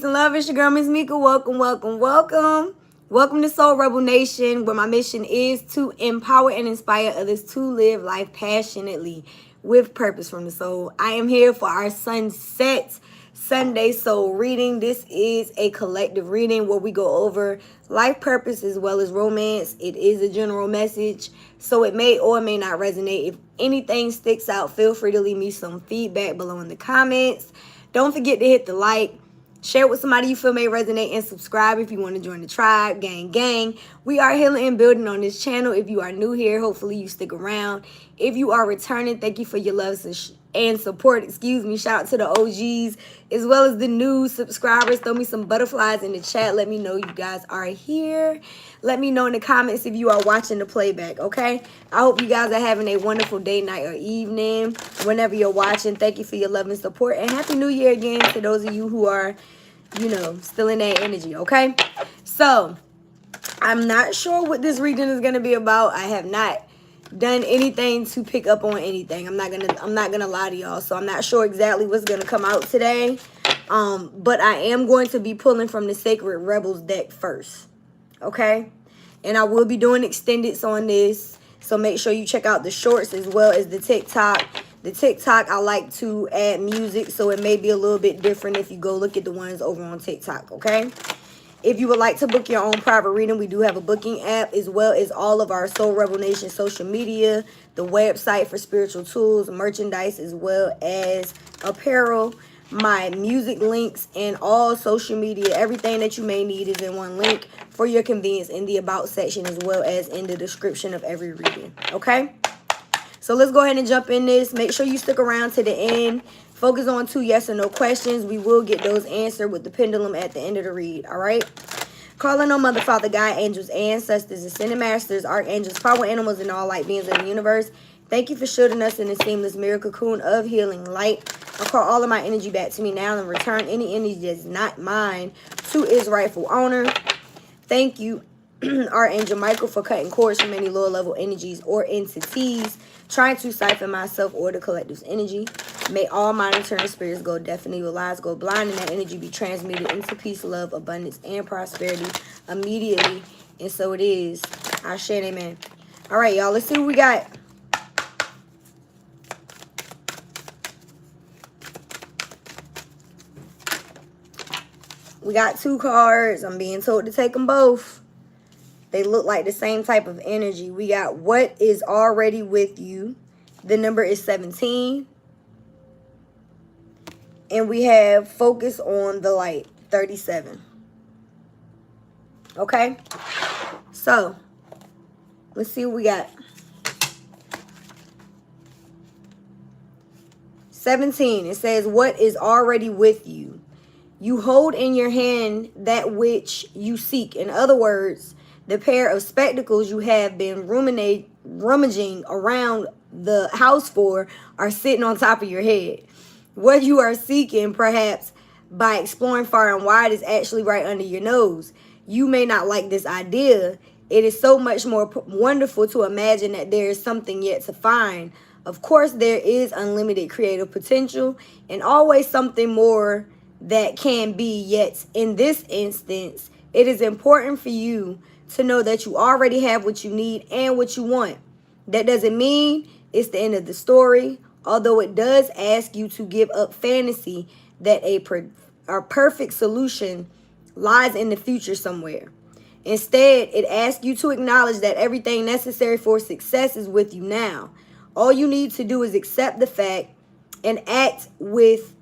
peace and love. It's your girl, Miss Mika. Welcome, welcome, welcome. Welcome to Soul Rebel Nation, where my mission is to empower and inspire others to live life passionately with purpose from the soul. I am here for our Sunset Sunday Soul reading. This is a collective reading where we go over life purpose as well as romance. It is a general message, so it may or may not resonate. If anything sticks out, feel free to leave me some feedback below in the comments. Don't forget to hit the like, share with somebody you feel may resonate, and subscribe if you want to join the tribe. Gang. We are healing and building on this channel. If you are new here, hopefully you stick around. If you are returning, thank you for your love and support. Shout out to the OGs as well as the new subscribers. Throw me some butterflies in the chat. Let me know you guys are here. Let me know in the comments if you are watching the playback, okay? I hope you guys are having a wonderful day, night, or evening whenever you're watching. Thank you for your love and support, and Happy New Year again to those of you who are, you know, still in that energy, okay? So I'm not sure what this reading is going to be about. I have not done anything to pick up on anything. I'm not gonna lie to y'all. So I'm not sure exactly what's gonna come out today. But I am going to be pulling from the Sacred Rebels deck first, okay? And I will be doing extendeds on this, so make sure you check out the shorts as well as the TikTok. The TikTok, I like to add music, so it may be a little bit different if you go look at the ones over on TikTok, okay? If you would like to book your own private reading, we do have a booking app, as well as all of our Soul Rebel Nation social media, the website for spiritual tools, merchandise, as well as apparel, my music links, and all social media. Everything that you may need is in one link for your convenience in the About section, as well as in the description of every reading, okay? So let's go ahead and jump in this. Make sure you stick around to the end. Focus on 2 yes or no questions. We will get those answered with the pendulum at the end of the read, all right? Calling on Mother, Father, God, angels, ancestors, ascended masters, archangels, power animals, and all light beings of the universe. Thank you for shielding us in the seamless miracle cocoon of healing light. I call all of my energy back to me now and return any energy that's not mine to its rightful owner. Thank you, Archangel Michael, for cutting cords from any lower level energies or entities trying to siphon myself or the collective's energy. May all monitoring spirits go deaf and evil eyes go blind, and that energy be transmuted into peace, love, abundance, and prosperity immediately. And so it is. Ashe and amen. All right, y'all. Let's see what we got. We got 2 cards. I'm being told to take them both. They look like the same type of energy. We got what is already with you. The number is 17. And we have focus on the light, 37. Okay? So, let's see what we got. 17, it says, what is already with you? You hold in your hand that which you seek. In other words, the pair of spectacles you have been rummaging around the house for are sitting on top of your head. What you are seeking, perhaps by exploring far and wide, is actually right under your nose. You may not like this idea. It is so much more wonderful to imagine that there is something yet to find. Of course, there is unlimited creative potential and always something more that can be, yet in this instance, it is important for you to know that you already have what you need and what you want. That doesn't mean it's the end of the story, although it does ask you to give up fantasy that a perfect solution lies in the future somewhere. Instead, it asks you to acknowledge that everything necessary for success is with you now. All you need to do is accept the fact and act with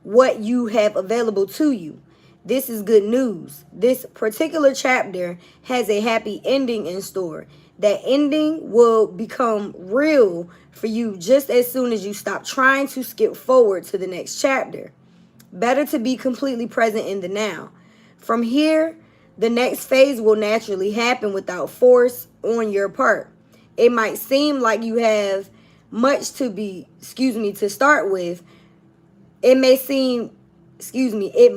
what you have available to you. This is good news. This particular chapter has a happy ending in store. That ending will become real for you just as soon as you stop trying to skip forward to the next chapter. Better to be completely present in the now. From here, the next phase will naturally happen without force on your part. It might seem like you have much to start with. It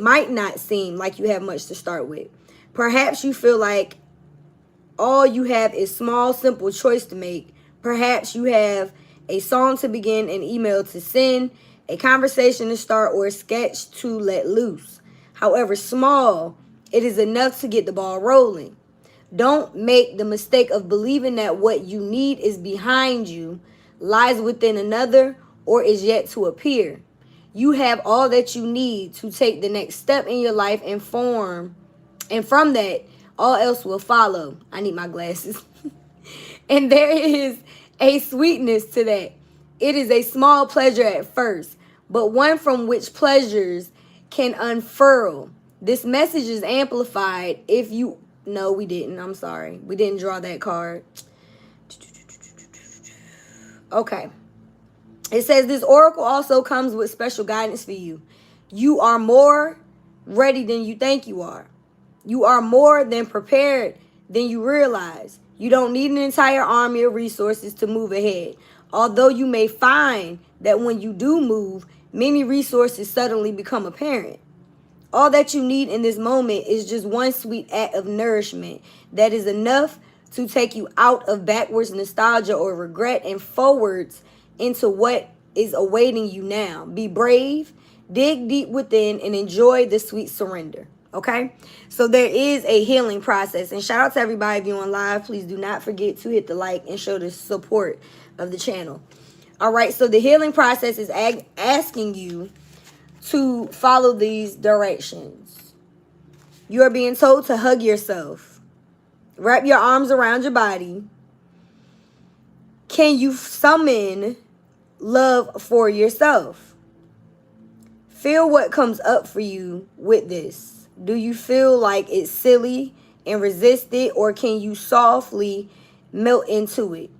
might not seem like you have much to start with. Perhaps you feel like all you have is small, simple choice to make. Perhaps you have a song to begin, an email to send, a conversation to start, or a sketch to let loose. However small, it is enough to get the ball rolling. Don't make the mistake of believing that what you need is behind you, lies within another, or is yet to appear. You have all that you need to take the next step in your life, and from that, all else will follow. I need my glasses. And there is a sweetness to that. It is a small pleasure at first, but one from which pleasures can unfurl. This message is amplified if you... No, we didn't. I'm sorry. We didn't draw that card. Okay. It says this oracle also comes with special guidance for you. You are more ready than you think you are. You are more than prepared than you realize. You don't need an entire army of resources to move ahead. Although you may find that when you do move, many resources suddenly become apparent. All that you need in this moment is just one sweet act of nourishment that is enough to take you out of backwards nostalgia or regret and forwards into what is awaiting you now. Be brave, dig deep within, and enjoy the sweet surrender. Okay? So there is a healing process. And shout out to everybody viewing live. Please do not forget to hit the like and show the support of the channel. All right, so the healing process is asking you to follow these directions. You are being told to hug yourself. Wrap your arms around your body. Can you summon love for yourself? Feel what comes up for you with this. Do you feel like it's silly and resist it, or can you softly melt into it?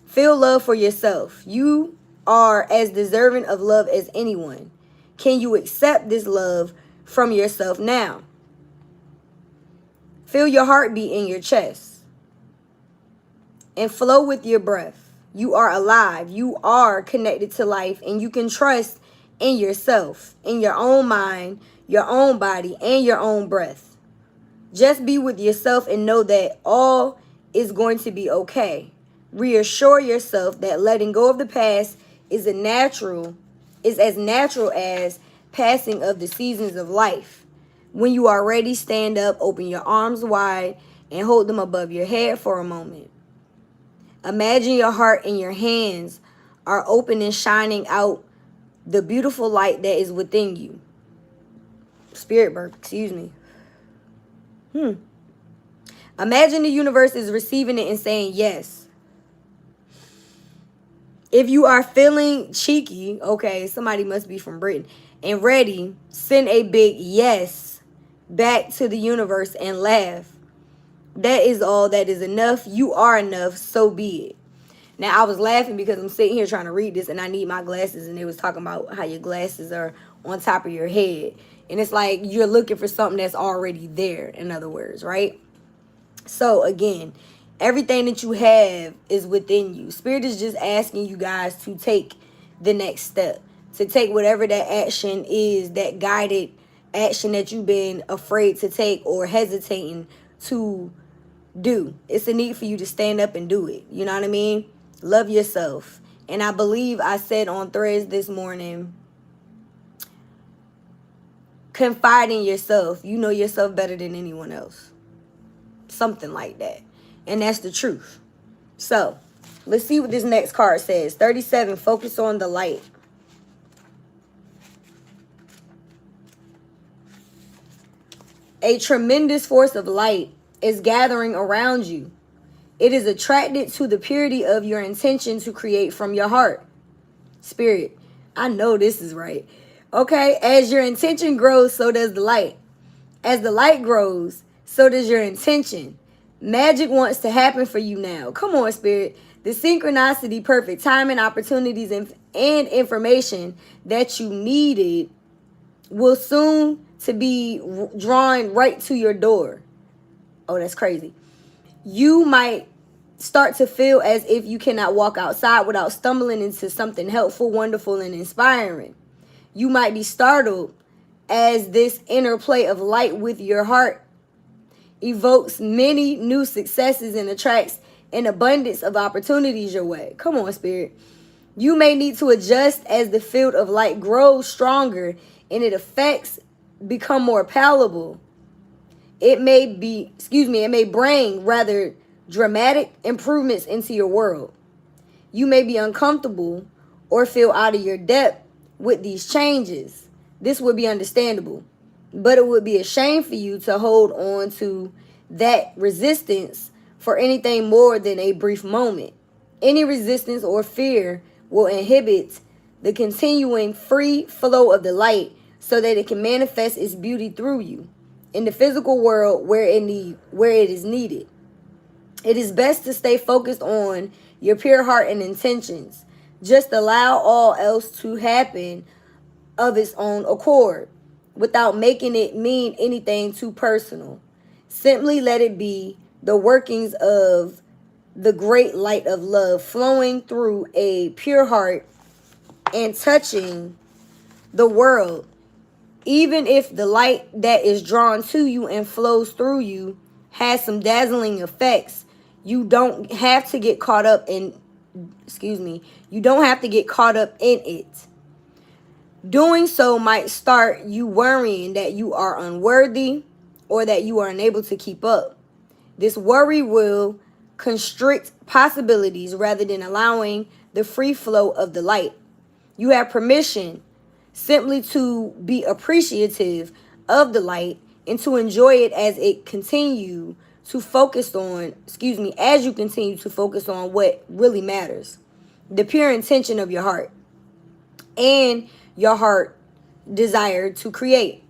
Feel love for yourself. You are as deserving of love as anyone. Can you accept this love from yourself now? Feel your heartbeat in your chest and flow with your breath. You are alive. You are connected to life, and you can trust in yourself, in your own mind, your own body, and your own breath. Just be with yourself and know that all is going to be okay. Reassure yourself that letting go of the past is as natural as passing of the seasons of life. When you are ready, stand up, open your arms wide, and hold them above your head for a moment. Imagine your heart and your hands are open and shining out the beautiful light that is within you. Spirit birth, excuse me. Imagine the universe is receiving it and saying yes. If you are feeling cheeky, okay, somebody must be from Britain, and ready, send a big yes back to the universe and laugh. That is all that is enough. You are enough, so be it. Now, I was laughing because I'm sitting here trying to read this and I need my glasses, and they was talking about how your glasses are on top of your head. And it's like you're looking for something that's already there, in other words, right? So, again, everything that you have is within you. Spirit is just asking you guys to take the next step, to take whatever that action is, that guided action that you've been afraid to take or hesitating to do. It's a need for you to stand up and do it. You know what I mean? Love yourself. And I believe I said on Threads this morning, confide in yourself. You know yourself better than anyone else. Something like that. And that's the truth. So, let's see what this next card says. 37, focus on the light. A tremendous force of light is gathering around you. It is attracted to the purity of your intention to create from your heart. Spirit, I know this is right. Okay, as your intention grows, so does the light. As the light grows, so does your intention. Magic wants to happen for you now. Come on, Spirit. The synchronicity, perfect timing, opportunities, and information that you needed will soon to be drawn right to your door. Oh, that's crazy. You might start to feel as if you cannot walk outside without stumbling into something helpful, wonderful, and inspiring. You might be startled as this interplay of light with your heart evokes many new successes and attracts an abundance of opportunities your way. Come on, Spirit. You may need to adjust as the field of light grows stronger and it affects become more palatable. It may bring rather dramatic improvements into your world. You may be uncomfortable or feel out of your depth with these changes. This would be understandable, but it would be a shame for you to hold on to that resistance for anything more than a brief moment. Any resistance or fear will inhibit the continuing free flow of the light so that it can manifest its beauty through you in the physical world where it is needed. It is best to stay focused on your pure heart and intentions. Just allow all else to happen of its own accord without making it mean anything too personal. Simply let it be the workings of the great light of love flowing through a pure heart and touching the world. Even if the light that is drawn to you and flows through you has some dazzling effects, you don't have to get caught up in it. Doing so might start you worrying that you are unworthy or that you are unable to keep up. This worry will constrict possibilities rather than allowing the free flow of the light. You have permission simply to be appreciative of the light and to enjoy it as you continue to focus on what really matters. The pure intention of your heart and your heart desire to create.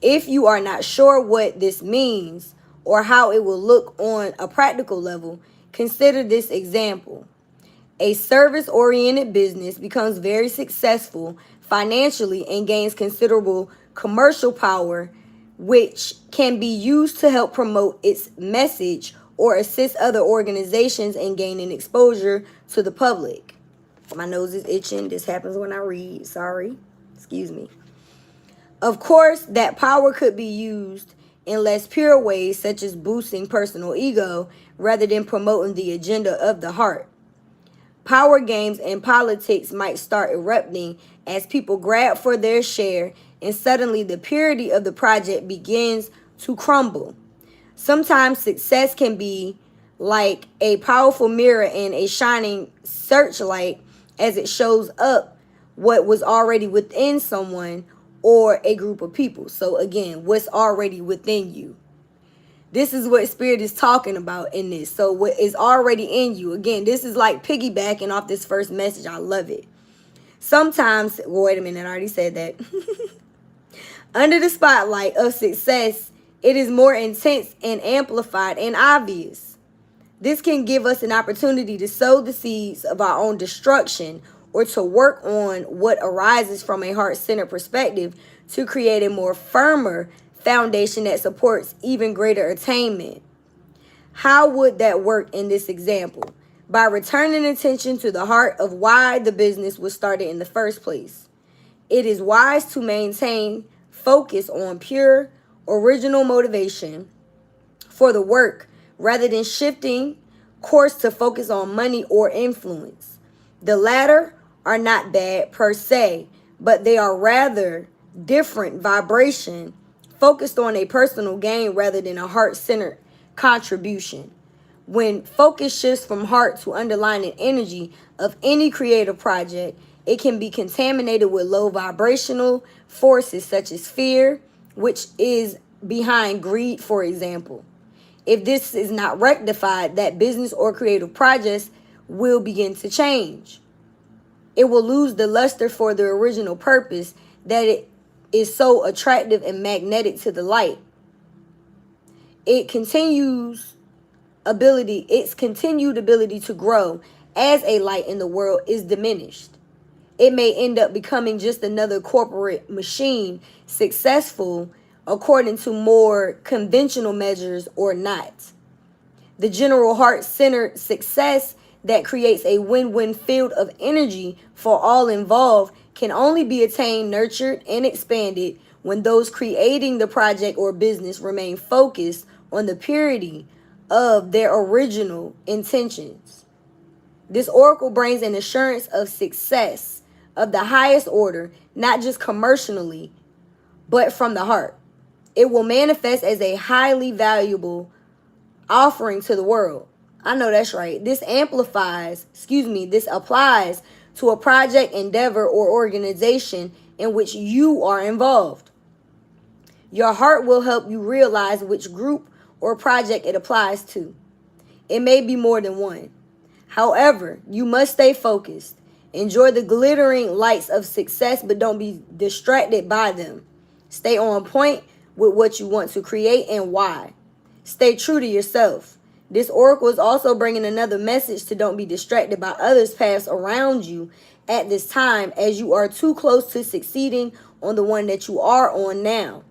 If you are not sure what this means or how it will look on a practical level, consider this example. A service-oriented business becomes very successful financially and gains considerable commercial power, which can be used to help promote its message or assist other organizations in gaining exposure to the public. My nose is itching. This happens when I read. Sorry. Excuse me. Of course, that power could be used in less pure ways, such as boosting personal ego rather than promoting the agenda of the heart. Power games and politics might start erupting as people grab for their share, and suddenly the purity of the project begins to crumble. Sometimes success can be like a powerful mirror and a shining searchlight as it shows up what was already within someone or a group of people. So again, what's already within you. This is what Spirit is talking about in this. So what is already in you. Again, this is like piggybacking off this first message. I love it. Sometimes, wait a minute, I already said that. Under the spotlight of success, it is more intense and amplified and obvious. This can give us an opportunity to sow the seeds of our own destruction or to work on what arises from a heart-centered perspective to create a more firmer foundation that supports even greater attainment. How would that work in this example? By returning attention to the heart of why the business was started in the first place. It is wise to maintain focus on pure, original motivation for the work rather than shifting course to focus on money or influence. The latter are not bad per se, but they are rather different vibration focused on a personal gain rather than a heart-centered contribution. When focus shifts from heart to underlying energy of any creative project, it can be contaminated with low vibrational forces such as fear, which is behind greed, for example. If this is not rectified, that business or creative projects will begin to change. It will lose the luster for the original purpose that it is so attractive and magnetic to the light. Its continued ability to grow as a light in the world is diminished. It may end up becoming just another corporate machine, successful according to more conventional measures or not. The general heart-centered success that creates a win-win field of energy for all involved can only be attained, nurtured, and expanded when those creating the project or business remain focused on the purity of their original intentions. This oracle brings an assurance of success of the highest order, not just commercially, but from the heart. It will manifest as a highly valuable offering to the world. I know that's right. This applies to a project, endeavor, or organization in which you are involved. Your heart will help you realize which group or project it applies to. It may be more than one. However, you must stay focused. Enjoy the glittering lights of success, but don't be distracted by them. Stay on point with what you want to create and why. Stay true to yourself. This oracle is also bringing another message to don't be distracted by others' paths around you at this time, as you are too close to succeeding on the one that you are on now.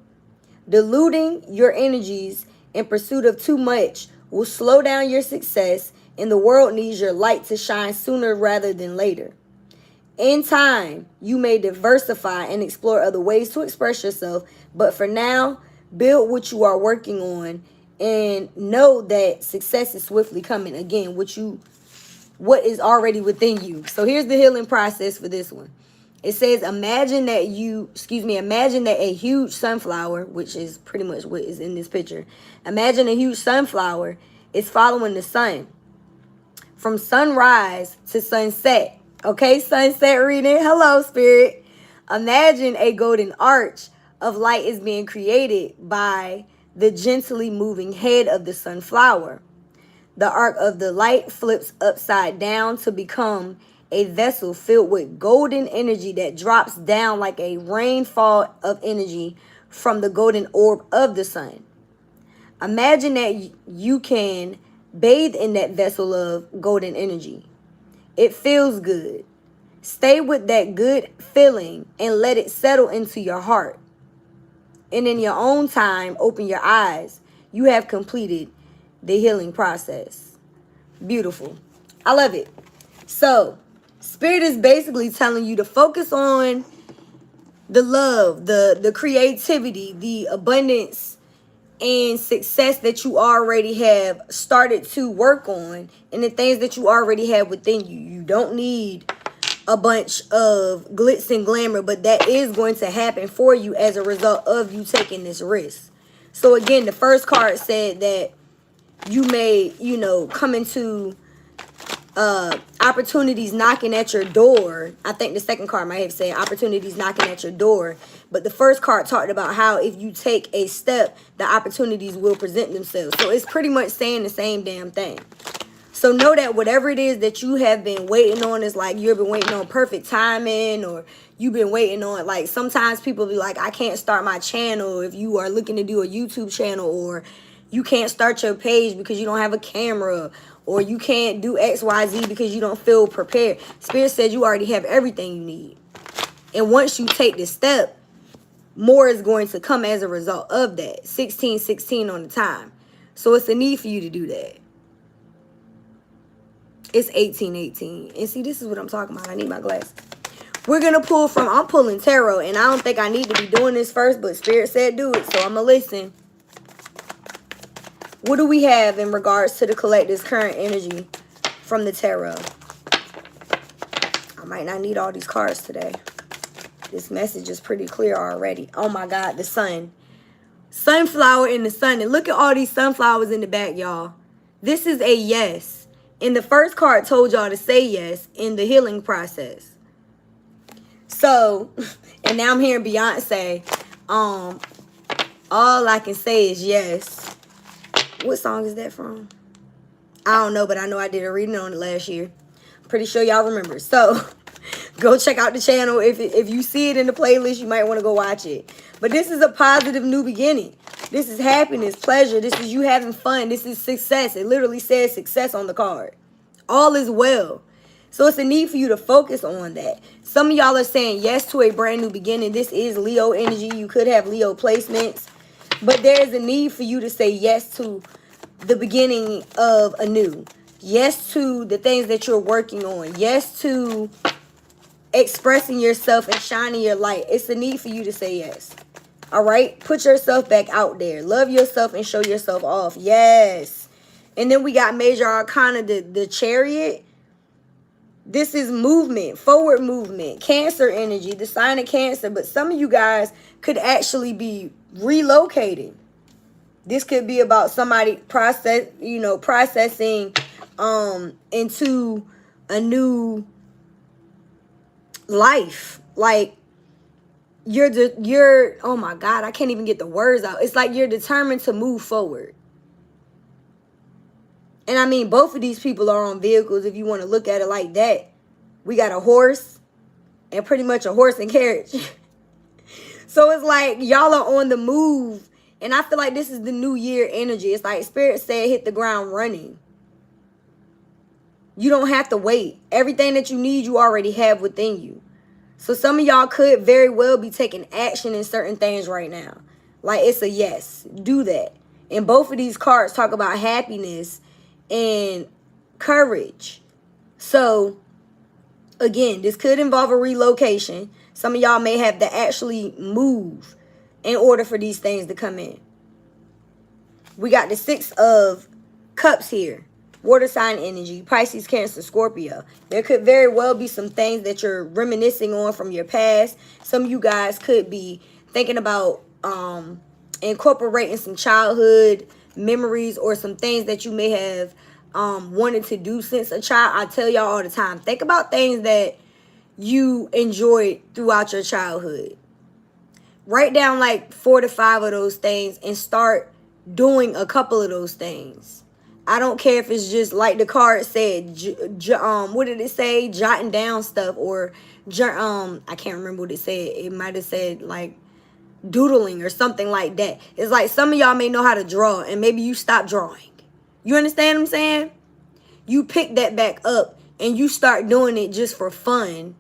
Diluting your energies in pursuit of too much will slow down your success, and the world needs your light to shine sooner rather than later. In time, you may diversify and explore other ways to express yourself, but for now, build what you are working on and know that success is swiftly coming. Again, what is already within you. So here's the healing process for this one. It says, imagine that a huge sunflower, which is pretty much what is in this picture. Imagine a huge sunflower is following the sun from sunrise to sunset. Okay, sunset reading. Hello, Spirit. Imagine a golden arch of light is being created by the gently moving head of the sunflower. The arc of the light flips upside down to become a vessel filled with golden energy that drops down like a rainfall of energy from the golden orb of the sun. Imagine that you can bathe in that vessel of golden energy. It feels good. Stay with that good feeling and let it settle into your heart. And in your own time, open your eyes. You have completed the healing process. Beautiful. I love it. So, Spirit is basically telling you to focus on the love, the creativity, the abundance and success that you already have started to work on, and the things that you already have within you. You don't need a bunch of glitz and glamour, but that is going to happen for you as a result of you taking this risk. So again, the first card said that you may, come into opportunities knocking at your door. I think the second card might have said opportunities knocking at your door. But the first card talked about how if you take a step, the opportunities will present themselves. So it's pretty much saying the same damn thing. So know that whatever it is that you have been waiting on is like you've been waiting on perfect timing, or you've been waiting on, like, sometimes people be like, I can't start my channel if you are looking to do a YouTube channel, or you can't start your page because you don't have a camera, or you can't do XYZ because you don't feel prepared. Spirit said you already have everything you need. And once you take this step, more is going to come as a result of that. 1616 on the time. So it's a need for you to do that. It's 1818. And see, this is what I'm talking about. I need my glasses. We're going to pull from, I'm pulling tarot, and I don't think I need to be doing this first, but Spirit said do it, so I'm going to listen. What do we have in regards to the collective's current energy from the tarot? I might not need all these cards today. This message is pretty clear already. Oh my God, the sun. Sunflower in the sun. And look at all these sunflowers in the back, y'all. This is a yes. And the first card told y'all to say yes in the healing process. So, and now I'm hearing Beyonce. All I can say is yes. What song is that from? I don't know, but I know I did a reading on it last year. Pretty sure y'all remember. So, go check out the channel. If you see it in the playlist, you might want to go watch it. But this is a positive new beginning. This is happiness, pleasure. This is you having fun. This is success. It literally says success on the card. All is well. So it's a need for you to focus on that. Some of y'all are saying yes to a brand new beginning. This is Leo energy. You could have Leo placements. But there is a need for you to say yes to the beginning of a new. Yes to the things that you're working on. Yes to expressing yourself and shining your light. It's a need for you to say yes. All right? Put yourself back out there. Love yourself and show yourself off. Yes. And then we got Major Arcana, the Chariot. This is movement, forward movement, Cancer energy, the sign of Cancer. But some of you guys could actually be relocating. This could be about somebody processing into a new life. Like you're oh my God, I can't even get the words out. It's like you're determined to move forward. And I mean, both of these people are on vehicles if you want to look at it like that. We got a horse and pretty much a horse and carriage. So it's like y'all are on the move. And I feel like this is the new year energy. It's like Spirit said, hit the ground running. You don't have to wait. Everything that you need, you already have within you. So some of y'all could very well be taking action in certain things right now. Like it's a yes, do that. And both of these cards talk about happiness and courage. So again, this could involve a relocation. Some of y'all may have to actually move in order for these things to come in. We got the 6 of Cups here. Water sign energy, Pisces, Cancer, Scorpio. There could very well be some things that you're reminiscing on from your past. Some of you guys could be thinking about incorporating some childhood memories or some things that you may have wanted to do since a child. I tell y'all all the time, think about things that you enjoyed throughout your childhood. Write down like 4 to 5 of those things and start doing a couple of those things. I don't care if it's just like the card said, what did it say? Jotting down stuff, or I can't remember what it said. It might have said like doodling or something like that. It's like some of y'all may know how to draw and maybe you stop drawing. You understand what I'm saying? You pick that back up and you start doing it just for fun.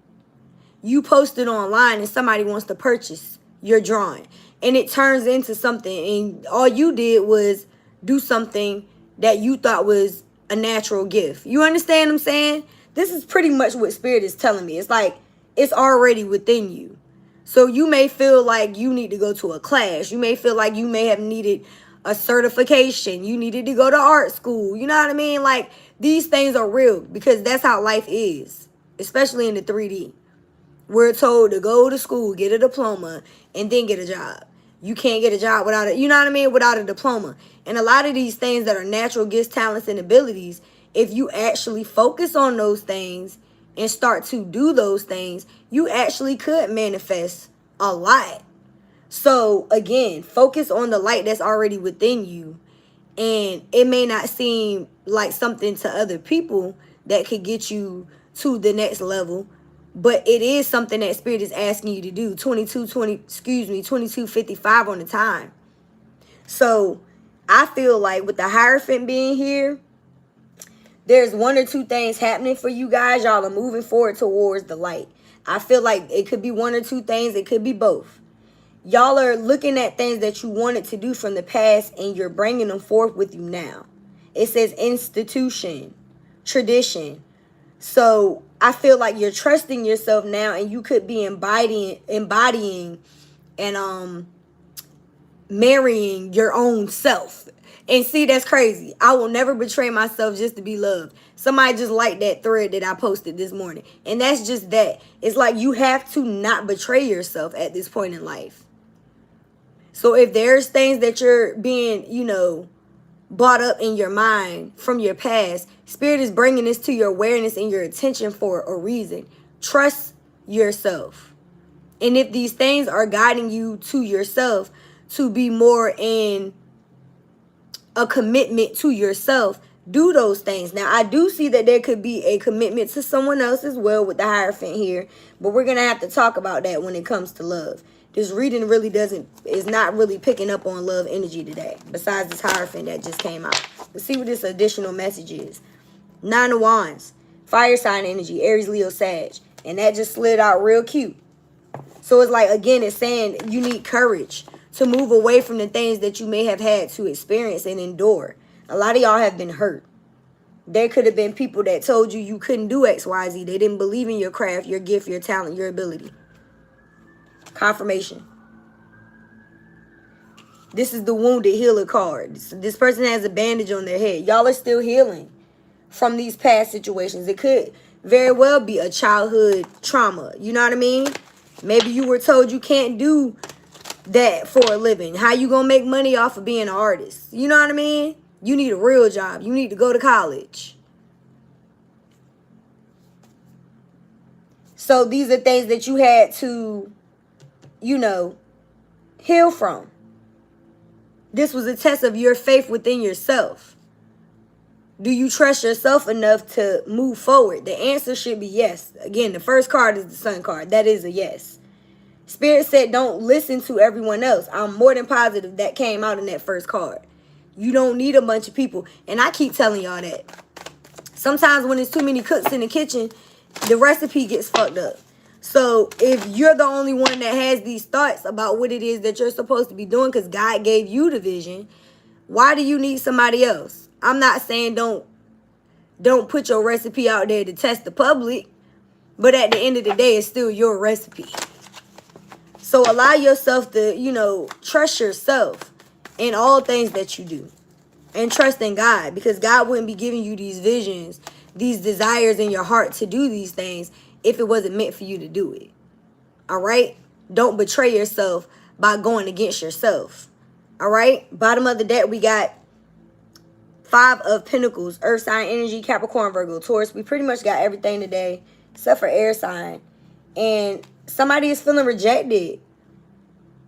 You post it online and somebody wants to purchase your drawing and it turns into something, and all you did was do something that you thought was a natural gift. You understand what I'm saying? This is pretty much what Spirit is telling me. It's like it's already within you. So you may feel like you need to go to a class. You may feel like you may have needed a certification. You needed to go to art school. You know what I mean? Like these things are real because that's how life is, especially in the 3D. We're told to go to school, get a diploma, and then get a job. You can't get a job without it, you know what I mean, without a diploma. And a lot of these things that are natural gifts, talents, and abilities, if you actually focus on those things and start to do those things, you actually could manifest a lot. So again, focus on the light that's already within you. And it may not seem like something to other people that could get you to the next level, but it is something that Spirit is asking you to do. 22:55 on the time. So I feel like with the Hierophant being here, there's 1 or 2 things happening for you guys. Y'all are moving forward towards the light. I feel like it could be 1 or 2 things. It could be both. Y'all are looking at things that you wanted to do from the past and you're bringing them forth with you now. It says institution, tradition. So I feel like you're trusting yourself now, and you could be embodying and marrying your own self. And see, that's crazy. I will never betray myself just to be loved. Somebody just liked that thread that I posted this morning. And that's just that. It's like you have to not betray yourself at this point in life. So if there's things that you're being, brought up in your mind from your past, Spirit is bringing this to your awareness and your attention for a reason. Trust yourself. And if these things are guiding you to yourself to be more in a commitment to yourself, do those things. Now, I do see that there could be a commitment to someone else as well with the Hierophant here, but we're going to have to talk about that when it comes to love. This reading really is not really picking up on love energy today, besides this Hierophant that just came out. Let's see what this additional message is. 9 of Wands, fire sign energy, Aries, Leo, Sag. And that just slid out real cute. So it's like, again, it's saying you need courage to move away from the things that you may have had to experience and endure. A lot of y'all have been hurt. There could have been people that told you couldn't do X, Y, Z. They didn't believe in your craft, your gift, your talent, your ability. Confirmation. This is the wounded healer card. This person has a bandage on their head. Y'all are still healing from these past situations. It could very well be a childhood trauma. You know what I mean? Maybe you were told you can't do that for a living. How you gonna make money off of being an artist? You know what I mean? You need a real job. You need to go to college. So these are things that you had to, you know, heal from. This was a test of your faith within yourself. Do you trust yourself enough to move forward? The answer should be yes. Again, the first card is the Sun card. That is a yes. Spirit said don't listen to everyone else. I'm more than positive that came out in that first card. You don't need a bunch of people. And I keep telling y'all that. Sometimes when there's too many cooks in the kitchen, the recipe gets fucked up. So if you're the only one that has these thoughts about what it is that you're supposed to be doing because God gave you the vision, why do you need somebody else? I'm not saying don't put your recipe out there to test the public, but at the end of the day, it's still your recipe. So allow yourself to, you know, trust yourself in all things that you do. And trust in God, because God wouldn't be giving you these visions, these desires in your heart to do these things if it wasn't meant for you to do it. All right? Don't betray yourself by going against yourself. All right? Bottom of the deck, we got 5 of Pentacles, Earth sign energy, Capricorn, Virgo, Taurus. We pretty much got everything today except for air sign. And somebody is feeling rejected.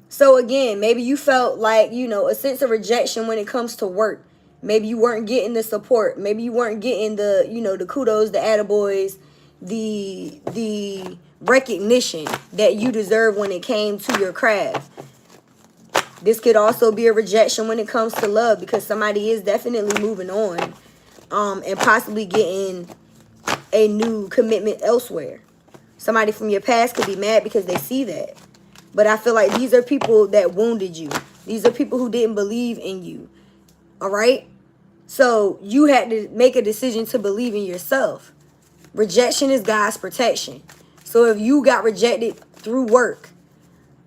So again, maybe you felt like, you know, a sense of rejection when it comes to work. Maybe you weren't getting the support. Maybe you weren't getting the, you know, the kudos, the attaboys, the recognition that you deserve when it came to your craft. This could also be a rejection when it comes to love, because somebody is definitely moving on and possibly getting a new commitment elsewhere. Somebody from your past could be mad because they see that. But I feel like these are people that wounded you. These are people who didn't believe in you. All right? So you had to make a decision to believe in yourself. Rejection is God's protection. So if you got rejected through work,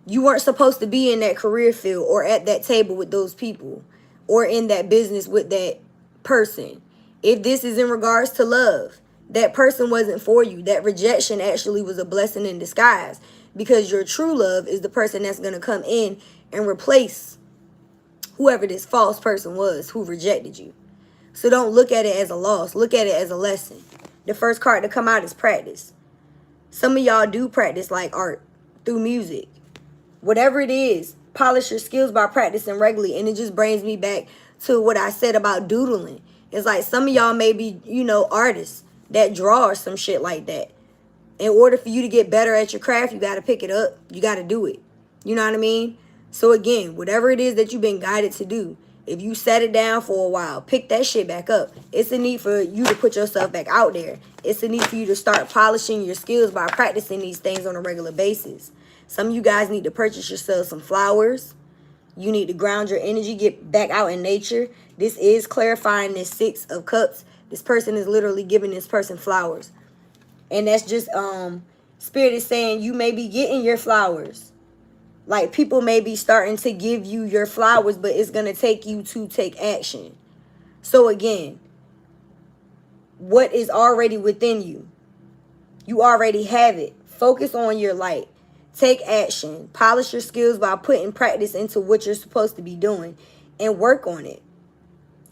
you weren't supposed to be in that career field or at that table with those people or in that business with that person. If this is in regards to love, that person wasn't for you. That rejection actually was a blessing in disguise, because your true love is the person that's going to come in and replace whoever this false person was who rejected you. So don't look at it as a loss. Look at it as a lesson. The first card to come out is practice. Some of y'all do practice like art through music. Whatever it is, polish your skills by practicing regularly. And it just brings me back to what I said about doodling. It's like some of y'all may be, you know, artists that draw or some shit like that. In order for you to get better at your craft, you got to pick it up. You got to do it. You know what I mean? So again, whatever it is that you've been guided to do, if you set it down for a while, pick that shit back up. It's a need for you to put yourself back out there. It's a need for you to start polishing your skills by practicing these things on a regular basis. Some of you guys need to purchase yourself some flowers. You need to ground your energy, get back out in nature. This is clarifying this 6 of Cups. This person is literally giving this person flowers. And that's just, Spirit is saying you may be getting your flowers. Like, people may be starting to give you your flowers, but it's going to take you to take action. So again, what is already within you? You already have it. Focus on your light. Take action. Polish your skills by putting practice into what you're supposed to be doing and work on it.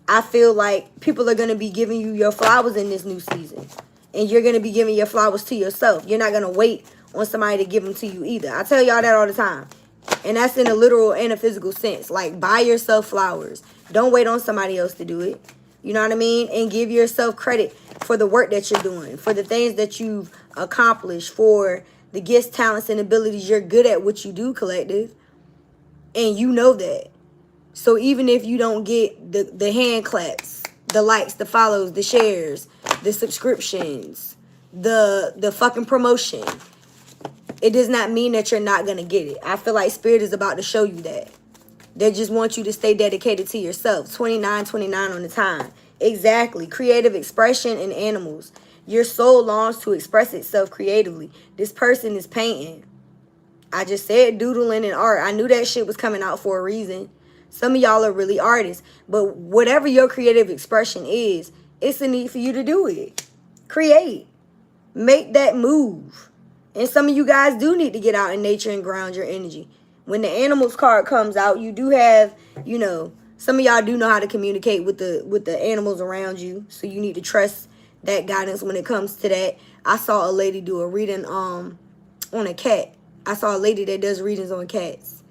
I feel like people are going to be giving you your flowers in this new season. And you're going to be giving your flowers to yourself. You're not going to wait on somebody to give them to you either. I tell y'all that all the time. And that's in a literal and a physical sense. Like, buy yourself flowers. Don't wait on somebody else to do it. You know what I mean? And give yourself credit for the work that you're doing, for the things that you've accomplished, for the gifts, talents, and abilities you're good at what you do, collective. And you know that. So even if you don't get the hand claps, the likes, the follows, the shares, the subscriptions, the fucking promotion, it does not mean that you're not going to get it. I feel like Spirit is about to show you that. They just want you to stay dedicated to yourself. 29 on the time. Exactly. Creative expression in animals. Your soul longs to express itself creatively. This person is painting. I just said doodling and art. I knew that shit was coming out for a reason. Some of y'all are really artists. But whatever your creative expression is, it's a need for you to do it. Create. Make that move. And some of you guys do need to get out in nature and ground your energy. When the animals card comes out, you do have, you know, some of y'all do know how to communicate with the animals around you. So you need to trust that guidance when it comes to that. I saw a lady do a reading on a cat. I saw a lady that does readings on cats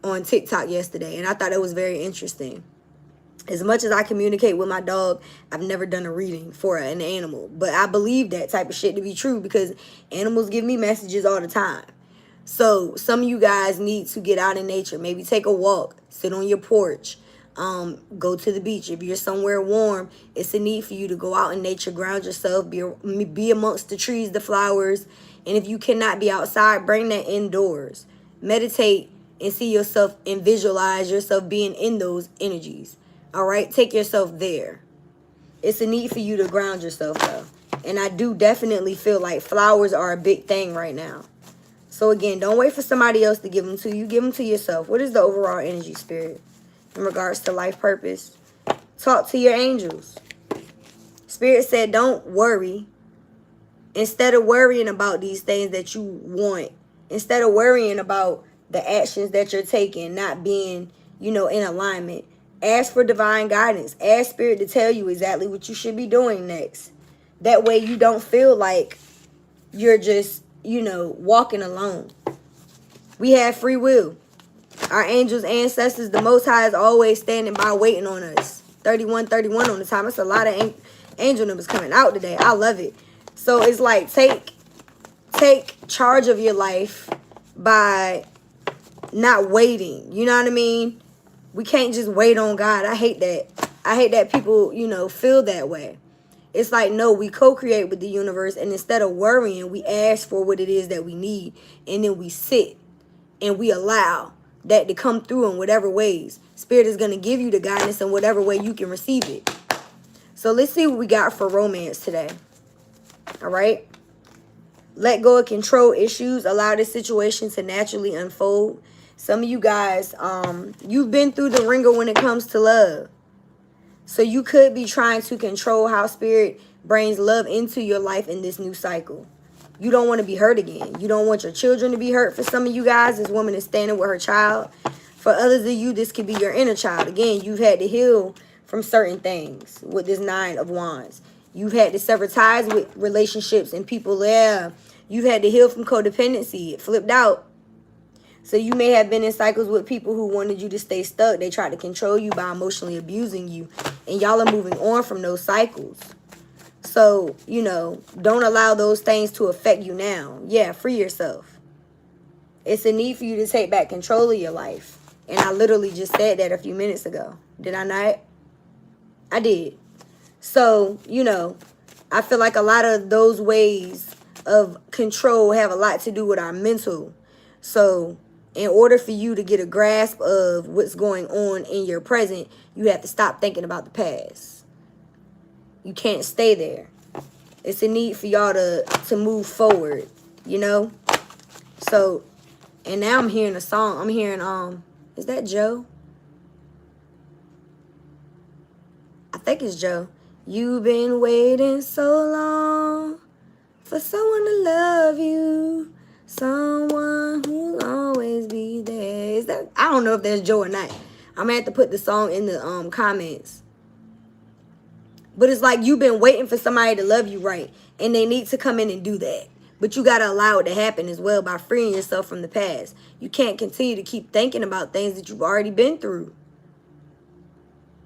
on TikTok yesterday, and I thought it was very interesting. As much as I communicate with my dog, I've never done a reading for an animal. But I believe that type of shit to be true because animals give me messages all the time. So some of you guys need to get out in nature. Maybe take a walk, sit on your porch, go to the beach. If you're somewhere warm, it's a need for you to go out in nature, ground yourself, be amongst the trees, the flowers. And if you cannot be outside, bring that indoors. Meditate and see yourself and visualize yourself being in those energies. All right, take yourself there. It's a need for you to ground yourself, though. And I do definitely feel like flowers are a big thing right now. So, again, don't wait for somebody else to give them to you. Give them to yourself. What is the overall energy, Spirit, in regards to life purpose? Talk to your angels. Spirit said, don't worry. Instead of worrying about these things that you want, instead of worrying about the actions that you're taking, not being, you know, in alignment, ask for divine guidance. Ask Spirit to tell you exactly what you should be doing next. That way you don't feel like you're just, you know, walking alone. We have free will. Our angels, ancestors, the Most High is always standing by waiting on us. 31 on the time. It's a lot of angel numbers coming out today. I love it. So it's like take charge of your life by not waiting. You know what I mean? We can't just wait on God. I hate that. I hate that people, you know, feel that way. It's like, no, we co-create with the universe. And instead of worrying, we ask for what it is that we need. And then we sit and we allow that to come through in whatever ways. Spirit is going to give you the guidance in whatever way you can receive it. So let's see what we got for romance today. All right. Let go of control issues. Allow this situation to naturally unfold. Some of you guys, you've been through the ringer when it comes to love. So you could be trying to control how Spirit brings love into your life in this new cycle. You don't want to be hurt again. You don't want your children to be hurt. For some of you guys, this woman is standing with her child. For others of you, this could be your inner child. Again, you've had to heal from certain things with this 9 of Wands. You've had to sever ties with relationships and people there. You've had to heal from codependency. It flipped out. So you may have been in cycles with people who wanted you to stay stuck. They tried to control you by emotionally abusing you. And y'all are moving on from those cycles. So, you know, don't allow those things to affect you now. Yeah, free yourself. It's a need for you to take back control of your life. And I literally just said that a few minutes ago. Did I not? I did. So, you know, I feel like a lot of those ways of control have a lot to do with our mental. So in order for you to get a grasp of what's going on in your present, you have to stop thinking about the past. You can't stay there. It's a need for y'all to move forward, you know? So, and now I'm hearing a song. I'm hearing, is that Joe? I think it's Joe. You've been waiting so long for someone to love you. Someone who'll always be there. Is that? I don't know if that's Joe or not. I'm gonna have to put the song in the comments. But it's like you've been waiting for somebody to love you right, and they need to come in and do that. But you gotta allow it to happen as well by freeing yourself from the past. You can't continue to keep thinking about things that you've already been through.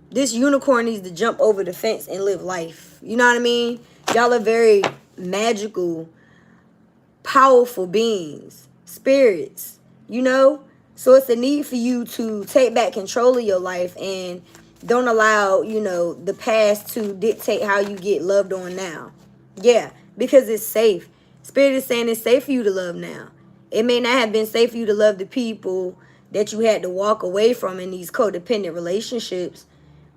This unicorn needs to jump over the fence and live life. You know what I mean? Y'all are very magical, powerful beings, spirits, you know? So it's a need for you to take back control of your life and don't allow, you know, the past to dictate how you get loved on now. Yeah, because it's safe. Spirit is saying it's safe for you to love now. It may not have been safe for you to love the people that you had to walk away from in these codependent relationships,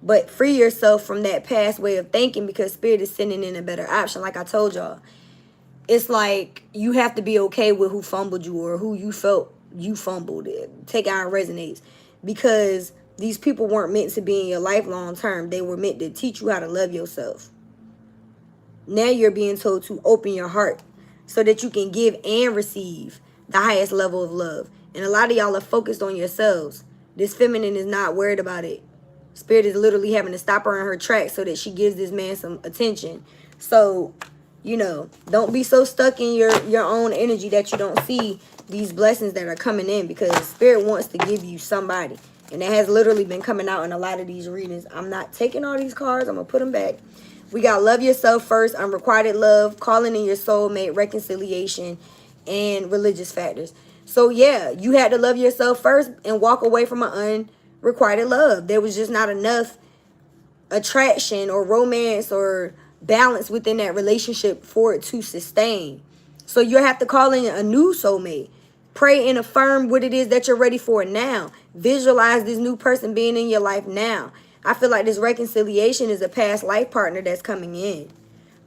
but free yourself from that past way of thinking because Spirit is sending in a better option. Like I told y'all, it's like you have to be okay with who fumbled you or who you felt you fumbled. Take out resonates because these people weren't meant to be in your life long term. They were meant to teach you how to love yourself. Now you're being told to open your heart so that you can give and receive the highest level of love. And a lot of y'all are focused on yourselves. This feminine is not worried about it. Spirit is literally having to stop her in her tracks so that she gives this man some attention. So, you know, don't be so stuck in your own energy that you don't see these blessings that are coming in, because Spirit wants to give you somebody. And that has literally been coming out in a lot of these readings. I'm not taking all these cards. I'm going to put them back. We got love yourself first, unrequited love, calling in your soulmate, reconciliation, and religious factors. So, yeah, you had to love yourself first and walk away from an unrequited love. There was just not enough attraction or romance or balance within that relationship for it to sustain. So you have to call in a new soulmate. Pray and affirm what it is that you're ready for now. Visualize this new person being in your life now. I feel like this reconciliation is a past life partner that's coming in.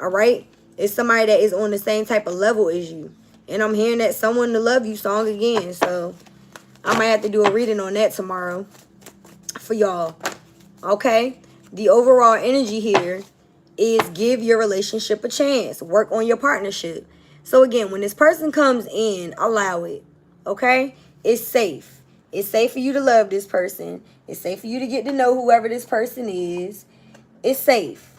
All right? It's somebody that is on the same type of level as you. And I'm hearing that Someone to Love You song again. So I might have to do a reading on that tomorrow for y'all. Okay? The overall energy here is give your relationship a chance. Work on your partnership. So again, when this person comes in, allow it. Okay? It's safe. It's safe for you to love this person. It's safe for you to get to know whoever this person is. It's safe.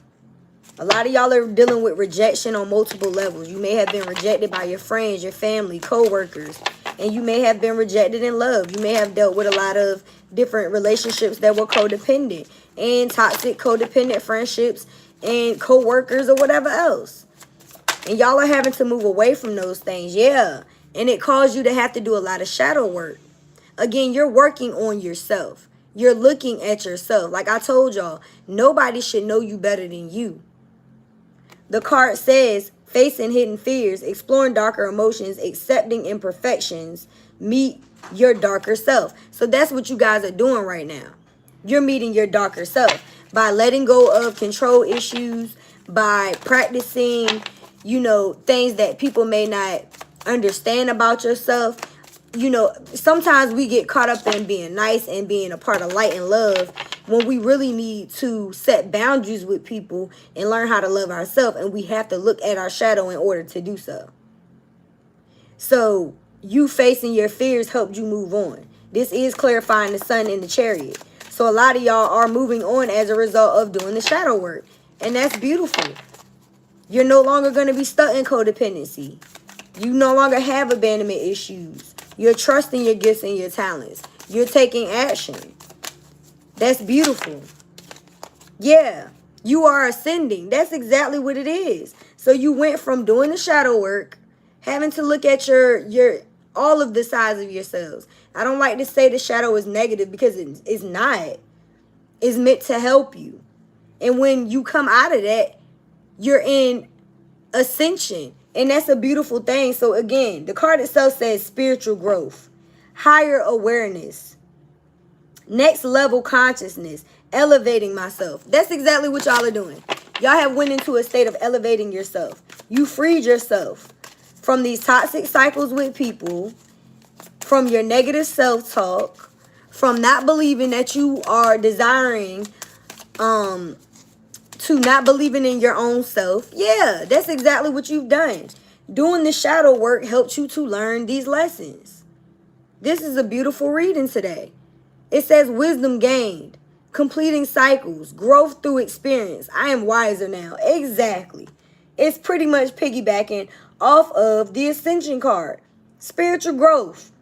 A lot of y'all are dealing with rejection on multiple levels. You may have been rejected by your friends, your family, co-workers, and you may have been rejected in love. You may have dealt with a lot of different relationships that were codependent and toxic codependent friendships and co-workers or whatever else. And y'all are having to move away from those things. Yeah. And it caused you to have to do a lot of shadow work. Again, you're working on yourself. You're looking at yourself. Like I told y'all, nobody should know you better than you. The card says, facing hidden fears, exploring darker emotions, accepting imperfections, meet your darker self. So that's what you guys are doing right now. You're meeting your darker self by letting go of control issues, by practicing, you know, things that people may not understand about yourself. You know, sometimes we get caught up in being nice and being a part of light and love when we really need to set boundaries with people and learn how to love ourselves. And we have to look at our shadow in order to do so. So you facing your fears helped you move on. This is clarifying the sun in the Chariot. So a lot of y'all are moving on as a result of doing the shadow work. And that's beautiful. You're no longer going to be stuck in codependency. You no longer have abandonment issues. You're trusting your gifts and your talents. You're taking action. That's beautiful. Yeah, you are ascending. That's exactly what it is. So you went from doing the shadow work, having to look at your all of the sides of yourselves. I don't like to say the shadow is negative because it's not. It's meant to help you. And when you come out of that, you're in ascension. And that's a beautiful thing. So again, the card itself says spiritual growth, higher awareness, next level consciousness, elevating myself. That's exactly what y'all are doing. Y'all have went into a state of elevating yourself. You freed yourself from these toxic cycles with people, from your negative self-talk, from not believing that you are desiring, to not believing in your own self. Yeah, that's exactly what you've done. Doing the shadow work helped you to learn these lessons. This is a beautiful reading today. It says wisdom gained, completing cycles, growth through experience. I am wiser now. Exactly. It's pretty much piggybacking off of the Ascension card. Spiritual growth.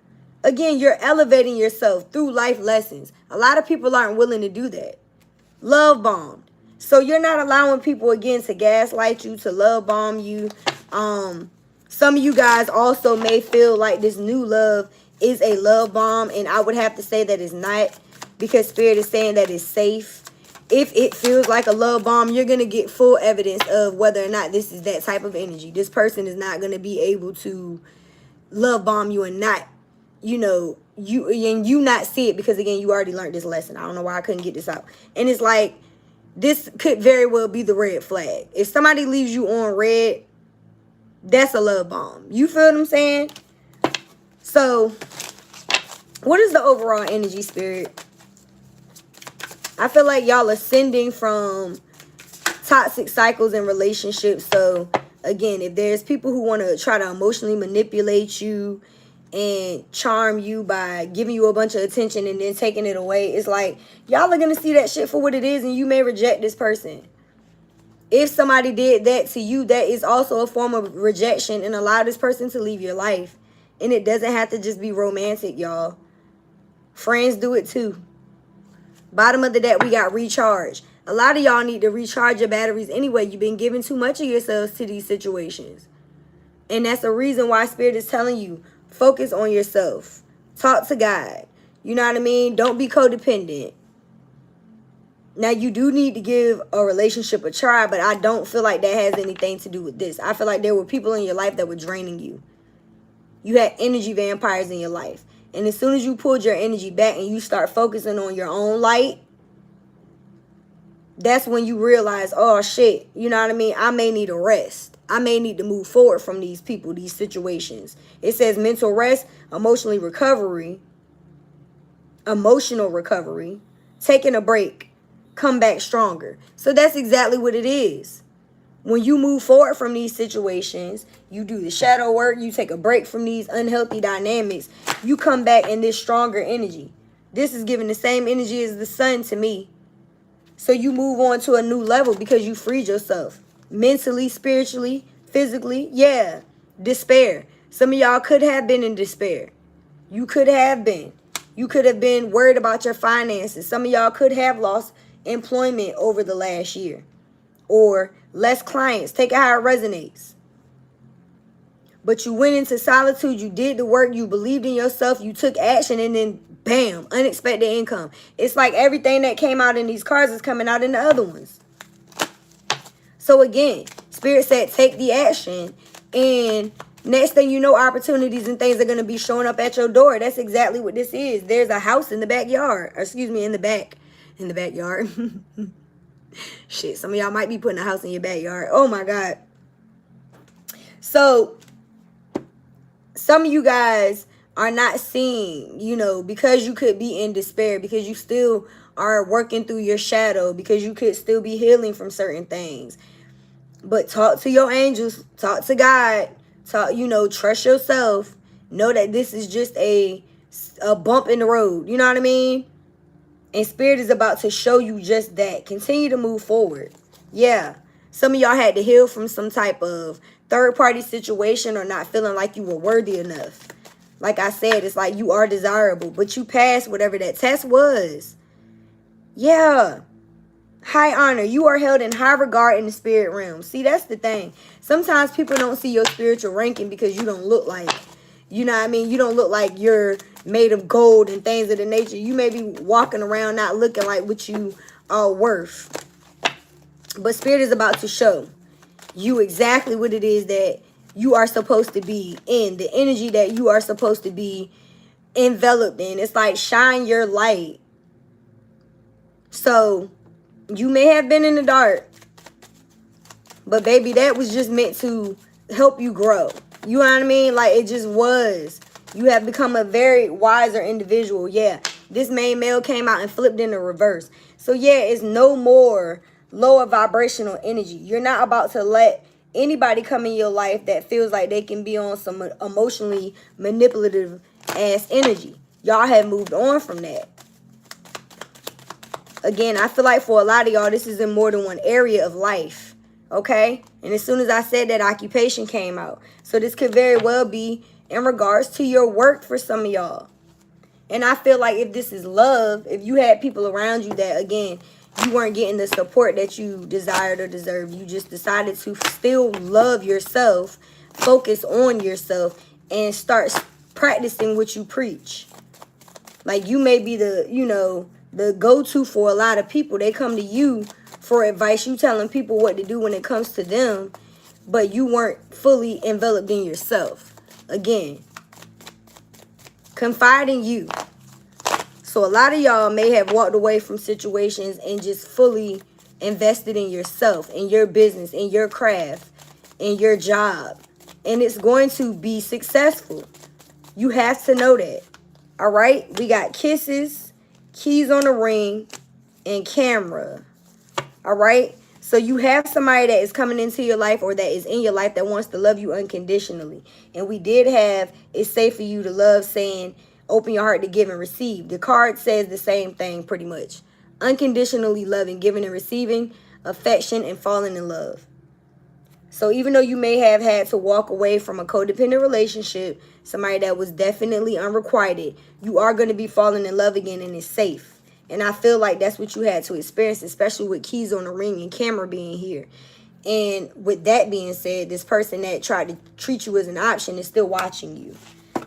Again, you're elevating yourself through life lessons. A lot of people aren't willing to do that. Love bombed. So you're not allowing people, again, to gaslight you, to love bomb you. Some of you guys also may feel like this new love is a love bomb. And I would have to say that it's not, because Spirit is saying that it's safe. If it feels like a love bomb, you're going to get full evidence of whether or not this is that type of energy. This person is not going to be able to love bomb you and not, you know, you not see it, because, again, you already learned this lesson. I don't know why I couldn't get this out. And it's like, this could very well be the red flag. If somebody leaves you on red, that's a love bomb. You feel what I'm saying? So, what is the overall energy, Spirit? I feel like y'all ascending from toxic cycles in relationships. So again, if there's people who want to try to emotionally manipulate you and charm you by giving you a bunch of attention and then taking it away, it's like y'all are gonna see that shit for what it is, and you may reject this person. If somebody did that to you, that is also a form of rejection, and allow this person to leave your life. And it doesn't have to just be romantic, y'all. Friends do it too. Bottom of the deck, we got recharge. A lot of y'all need to recharge your batteries anyway. You've been giving too much of yourselves to these situations. And that's the reason why Spirit is telling you, focus on yourself. Talk to God. You know what I mean? Don't be codependent. Now, you do need to give a relationship a try, but I don't feel like that has anything to do with this. I feel like there were people in your life that were draining you. You had energy vampires in your life. And as soon as you pulled your energy back and you start focusing on your own light, that's when you realize, oh, shit, you know what I mean? I may need a rest. I may need to move forward from these people, these situations. It says mental rest, emotional recovery, taking a break, come back stronger. So that's exactly what it is. When you move forward from these situations, you do the shadow work, you take a break from these unhealthy dynamics, you come back in this stronger energy. This is giving the same energy as the sun to me. So you move on to a new level because you freed yourself. Mentally, spiritually, physically, yeah. Despair. Some of y'all could have been in despair. You could have been. You could have been worried about your finances. Some of y'all could have lost employment over the last year. Or less clients. Take it how it resonates. But you went into solitude. You did the work. You believed in yourself. You took action. And then, bam, unexpected income. It's like everything that came out in these cards is coming out in the other ones. So again, Spirit said take the action. And next thing you know, opportunities and things are going to be showing up at your door. That's exactly what this is. There's a house in the backyard. Or excuse me, in the backyard. Shit, some of y'all might be putting a house in your backyard. Oh my God. So some of you guys are not seeing, you know, because you could be in despair, because you still are working through your shadow, because you could still be healing from certain things. But talk to your angels, talk to God, talk, you know, trust yourself. Know that this is just a bump in the road. You know what I mean? And Spirit is about to show you just that. Continue to move forward. Yeah. Some of y'all had to heal from some type of third-party situation or not feeling like you were worthy enough. Like I said, it's like you are desirable, but you passed whatever that test was. Yeah. High honor. You are held in high regard in the spirit realm. See, that's the thing. Sometimes people don't see your spiritual ranking because you don't look like, you know what I mean? You don't look like you're made of gold and things of the nature. You may be walking around not looking like what you are worth. But Spirit is about to show you exactly what it is that you are supposed to be in. The energy that you are supposed to be enveloped in. It's like shine your light. So you may have been in the dark, but baby, that was just meant to help you grow. You know what I mean? Like it just was. You have become a very wiser individual. Yeah, this main male came out and flipped in the reverse. So yeah, it's no more lower vibrational energy. You're not about to let anybody come in your life that feels like they can be on some emotionally manipulative ass energy. Y'all have moved on from that. Again, I feel like for a lot of y'all, this is in more than one area of life. Okay? And as soon as I said that, occupation came out. So this could very well be in regards to your work for some of y'all. And I feel like if this is love, if you had people around you that, again, you weren't getting the support that you desired or deserved, you just decided to still love yourself, focus on yourself, and start practicing what you preach. Like you may be the, you know, the go-to for a lot of people. They come to you for advice. You telling people what to do when it comes to them, but you weren't fully enveloped in yourself. Again, confide in you. So a lot of y'all may have walked away from situations and just fully invested in yourself, in your business, in your craft, in your job. And it's going to be successful. You have to know that. All right? We got kisses, keys on the ring, and camera. All right? So you have somebody that is coming into your life or that is in your life that wants to love you unconditionally. And we did have it's safe for you to love, saying open your heart to give and receive. The card says the same thing pretty much. Unconditionally loving, giving and receiving affection and falling in love. So even though you may have had to walk away from a codependent relationship, somebody that was definitely unrequited, you are going to be falling in love again, and it's safe. And I feel like that's what you had to experience, especially with keys on the ring and camera being here. And with that being said, this person that tried to treat you as an option is still watching you.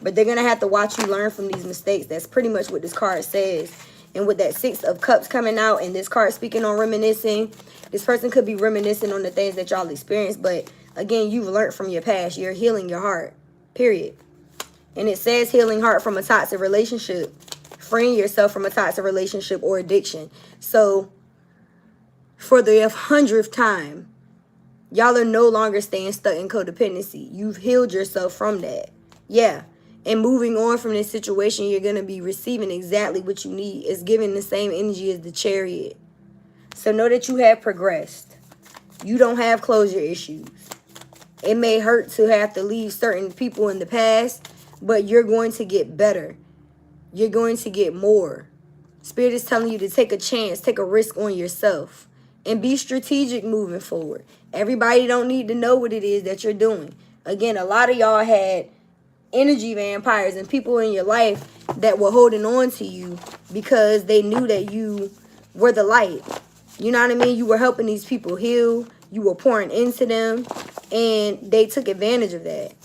But they're going to have to watch you learn from these mistakes. That's pretty much what this card says. And with that 6 of Cups coming out and this card speaking on reminiscing, this person could be reminiscing on the things that y'all experienced. But again, you've learned from your past. You're healing your heart, period. And it says healing heart from a toxic relationship, freeing yourself from a toxic relationship or addiction. So for the 100th time, y'all are no longer staying stuck in codependency. You've healed yourself from that. Yeah. And moving on from this situation, you're going to be receiving exactly what you need. It's giving the same energy as the Chariot. So know that you have progressed. You don't have closure issues. It may hurt to have to leave certain people in the past, but you're going to get better. You're going to get more. Spirit is telling you to take a chance, take a risk on yourself, and be strategic moving forward. Everybody don't need to know what it is that you're doing. Again, a lot of y'all had energy vampires and people in your life that were holding on to you because they knew that you were the light. You know what I mean? You were helping these people heal. You were pouring into them, and they took advantage of that.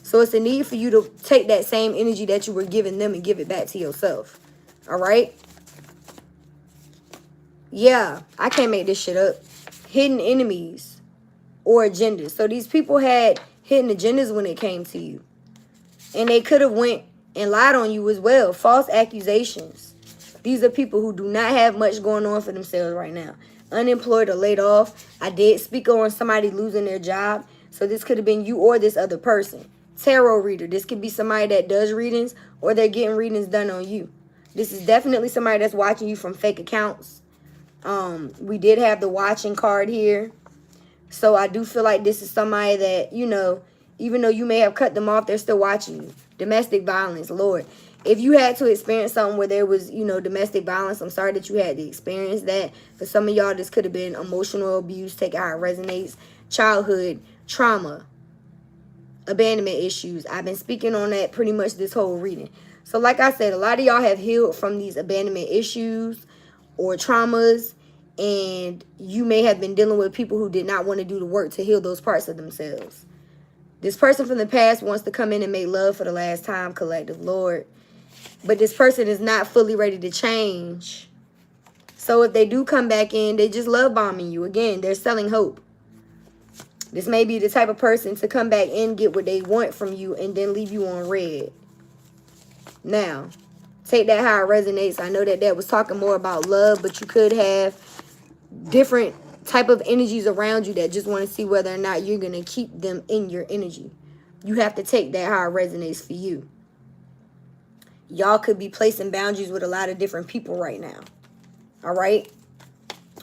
So it's a need for you to take that same energy that you were giving them and give it back to yourself. All right? Yeah, I can't make this shit up. Hidden enemies or agendas. So these people had hidden agendas when it came to you. And they could have went and lied on you as well. False accusations. These are people who do not have much going on for themselves right now. Unemployed or laid off. I did speak on somebody losing their job. So this could have been you or this other person. Tarot reader. This could be somebody that does readings or they're getting readings done on you. This is definitely somebody that's watching you from fake accounts. We did have the watching card here. So I do feel like this is somebody that, you know, even though you may have cut them off, they're still watching you. Domestic violence, Lord. If you had to experience something where there was, you know, domestic violence, I'm sorry that you had to experience that. For some of y'all, this could have been emotional abuse, take it how it resonates, childhood trauma, abandonment issues. I've been speaking on that pretty much this whole reading. So like I said, a lot of y'all have healed from these abandonment issues or traumas, and you may have been dealing with people who did not want to do the work to heal those parts of themselves. This person from the past wants to come in and make love for the last time, collective, Lord. But this person is not fully ready to change. So if they do come back in, they just love bombing you. Again, they're selling hope. This may be the type of person to come back in, get what they want from you, and then leave you on red. Now, take that how it resonates. I know that that was talking more about love, but you could have different type of energies around you that just want to see whether or not you're going to keep them in your energy. You have to take that how it resonates for you. Y'all could be placing boundaries with a lot of different people right now. All right?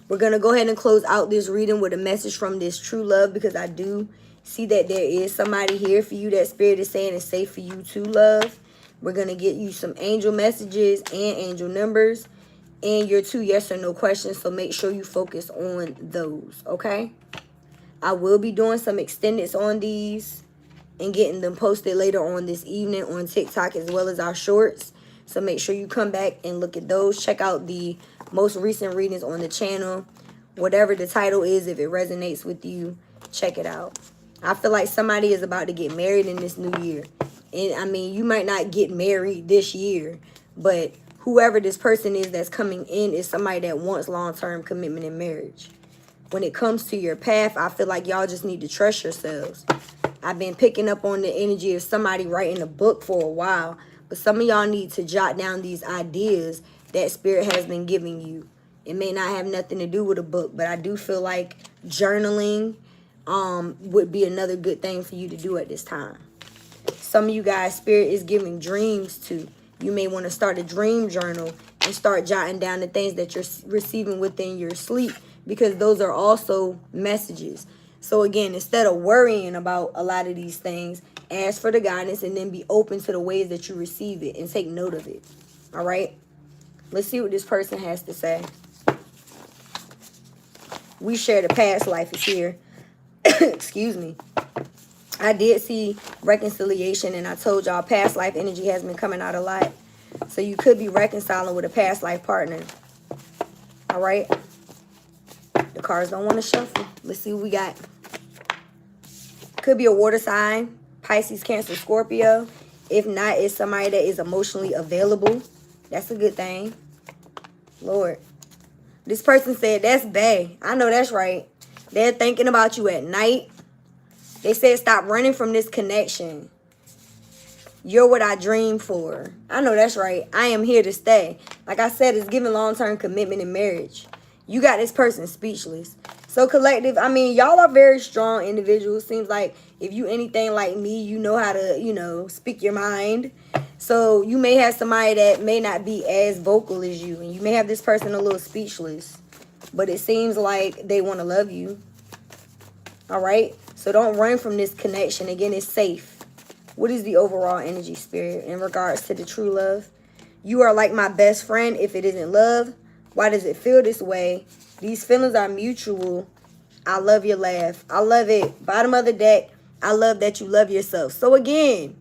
We're going to go ahead and close out this reading with a message from this true love, because I do see that there is somebody here for you that Spirit is saying it's safe for you to love. We're going to get you some angel messages and angel numbers and your 2 yes or no questions. So make sure you focus on those, okay? I will be doing some extendeds on these and getting them posted later on this evening on TikTok as well as our shorts. So make sure you come back and look at those. Check out the most recent readings on the channel. Whatever the title is, if it resonates with you, check it out. I feel like somebody is about to get married in this new year. And I mean, you might not get married this year, but whoever this person is that's coming in is somebody that wants long-term commitment in marriage. When it comes to your path, I feel like y'all just need to trust yourselves. I've been picking up on the energy of somebody writing a book for a while, but some of y'all need to jot down these ideas that Spirit has been giving you. It may not have nothing to do with a book, but I do feel like journaling would be another good thing for you to do at this time. Some of you guys, Spirit is giving dreams to. You may want to start a dream journal and start jotting down the things that you're receiving within your sleep, because those are also messages. So again, instead of worrying about a lot of these things, ask for the guidance and then be open to the ways that you receive it and take note of it. All right? Let's see what this person has to say. We share the past life is here. Excuse me. I did see reconciliation, and I told y'all past life energy has been coming out a lot. So you could be reconciling with a past life partner. All right? The cards don't want to shuffle. Let's see what we got. Could be a water sign, Pisces, Cancer, Scorpio. If not, it's somebody that is emotionally available. That's a good thing. Lord. This person said, that's bae. I know that's right. They're thinking about you at night. They said, stop running from this connection. You're what I dream for. I know that's right. I am here to stay. Like I said, it's giving long-term commitment in marriage. You got this person speechless. So collective, I mean, y'all are very strong individuals. Seems like if you anything like me, you know how to, you know, speak your mind. So you may have somebody that may not be as vocal as you. And you may have this person a little speechless. But it seems like they want to love you. All right? So don't run from this connection. Again, it's safe. What is the overall energy, Spirit, in regards to the true love? You are like my best friend if it isn't love. Why does it feel this way? These feelings are mutual. I love your laugh. I love it. Bottom of the deck, I love that you love yourself. So again,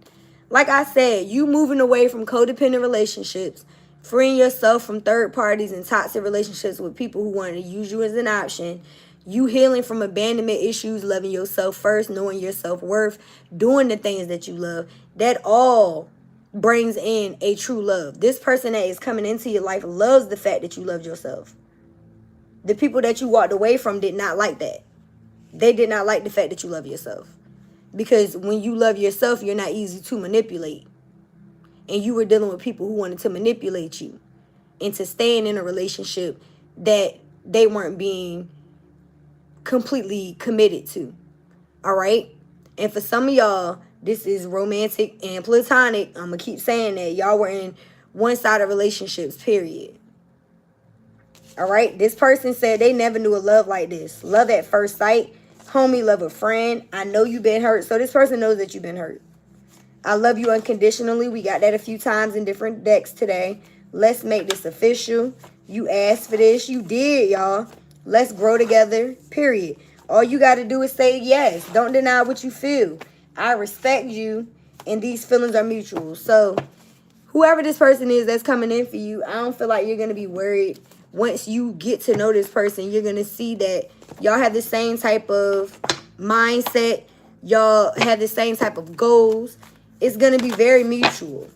like I said, you moving away from codependent relationships, freeing yourself from third parties and toxic relationships with people who want to use you as an option. You healing from abandonment issues, loving yourself first, knowing your self-worth, doing the things that you love. That all brings in a true love. This person that is coming into your life loves the fact that you loved yourself. The people that you walked away from did not like that. They did not like the fact that you love yourself. Because when you love yourself, you're not easy to manipulate. And you were dealing with people who wanted to manipulate you into staying in a relationship that they weren't being completely committed to. All right? And for some of y'all, this is romantic and platonic. I'm going to keep saying that. Y'all were in one-sided relationships, period. All right? This person said they never knew a love like this. Love at first sight. Homie, love a friend. I know you've been hurt. So this person knows that you've been hurt. I love you unconditionally. We got that a few times in different decks today. Let's make this official. You asked for this. You did, y'all. Let's grow together, period. All you got to do is say yes. Don't deny what you feel. I respect you, and these feelings are mutual. So whoever this person is that's coming in for you, I don't feel like you're going to be worried. Once you get to know this person, you're going to see that y'all have the same type of mindset. Y'all have the same type of goals. It's going to be very mutual.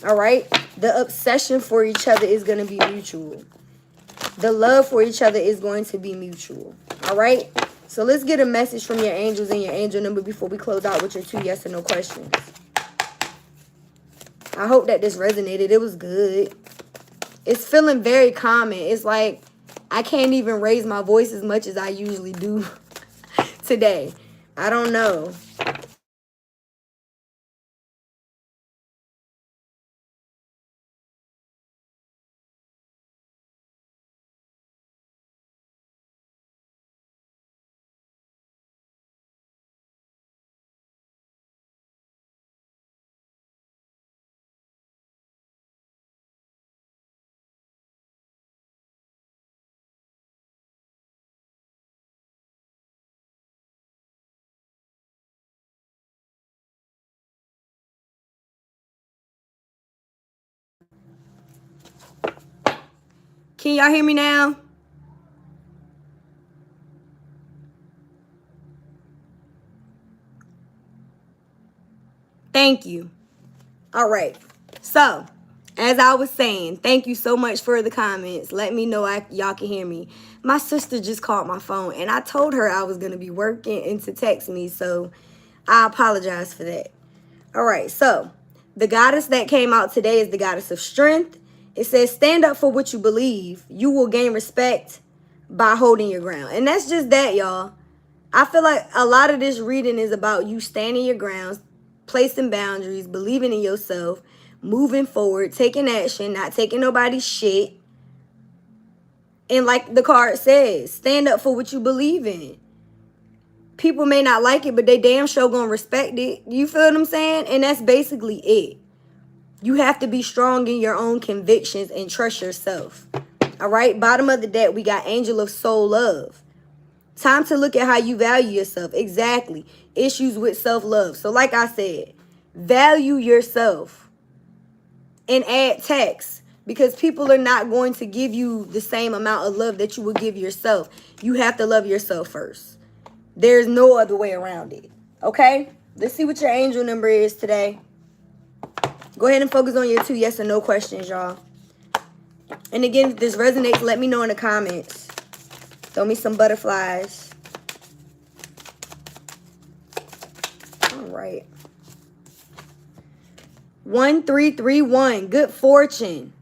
All right? The obsession for each other is going to be mutual. The love for each other is going to be mutual. All right? So let's get a message from your angels and your angel number before we close out with your 2 yes or no questions. I hope that this resonated. It was good. It's feeling very calming. It's like I can't even raise my voice as much as I usually do today. I don't know. Can y'all hear me now? Thank you. All right. So, as I was saying, thank you so much for the comments. Let me know y'all can hear me. My sister just called my phone, and I told her I was going to be working and to text me, so I apologize for that. All right. So, the goddess that came out today is the goddess of strength. It says, stand up for what you believe. You will gain respect by holding your ground. And that's just that, y'all. I feel like a lot of this reading is about you standing your grounds, placing boundaries, believing in yourself, moving forward, taking action, not taking nobody's shit. And like the card says, stand up for what you believe in. People may not like it, but they damn sure gonna respect it. You feel what I'm saying? And that's basically it. You have to be strong in your own convictions and trust yourself. All right? Bottom of the deck, we got Angel of Soul Love. Time to look at how you value yourself. Exactly. Issues with self-love. So like I said, value yourself and add text, because people are not going to give you the same amount of love that you would give yourself. You have to love yourself first. There's no other way around it. Okay? Let's see what your angel number is today. Go ahead and focus on your 2 yes or no questions, y'all. And again, if this resonates, let me know in the comments. Throw me some butterflies. All right. 1331. Good fortune.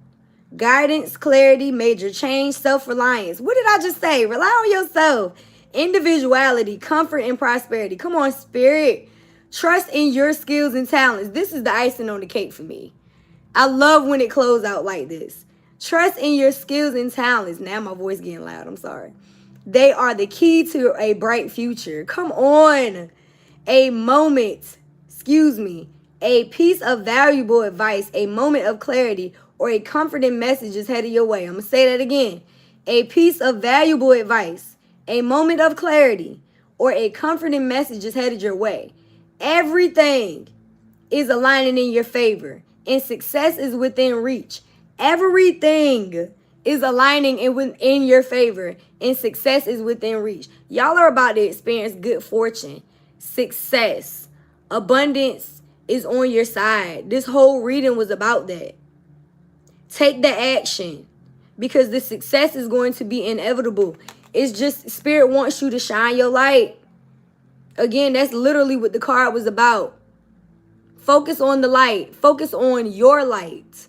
Guidance, clarity, major change, self-reliance. What did I just say? Rely on yourself. Individuality, comfort, and prosperity. Come on, Spirit. Trust in your skills and talents. This is the icing on the cake for me. I love when it closes out like this. Trust in your skills and talents. Now my voice getting loud. I'm sorry. They are the key to a bright future. Come on. A moment, a piece of valuable advice, a moment of clarity, or a comforting message is headed your way. I'm going to say that again. A piece of valuable advice, a moment of clarity, or a comforting message is headed your way. Everything is aligning in your favor, and success is within reach. Everything is aligning in your favor, and success is within reach. Y'all are about to experience good fortune, success, abundance is on your side. This whole reading was about that. Take the action, because the success is going to be inevitable. It's just Spirit wants you to shine your light. Again, that's literally what the card was about. Focus on the light. Focus on your light.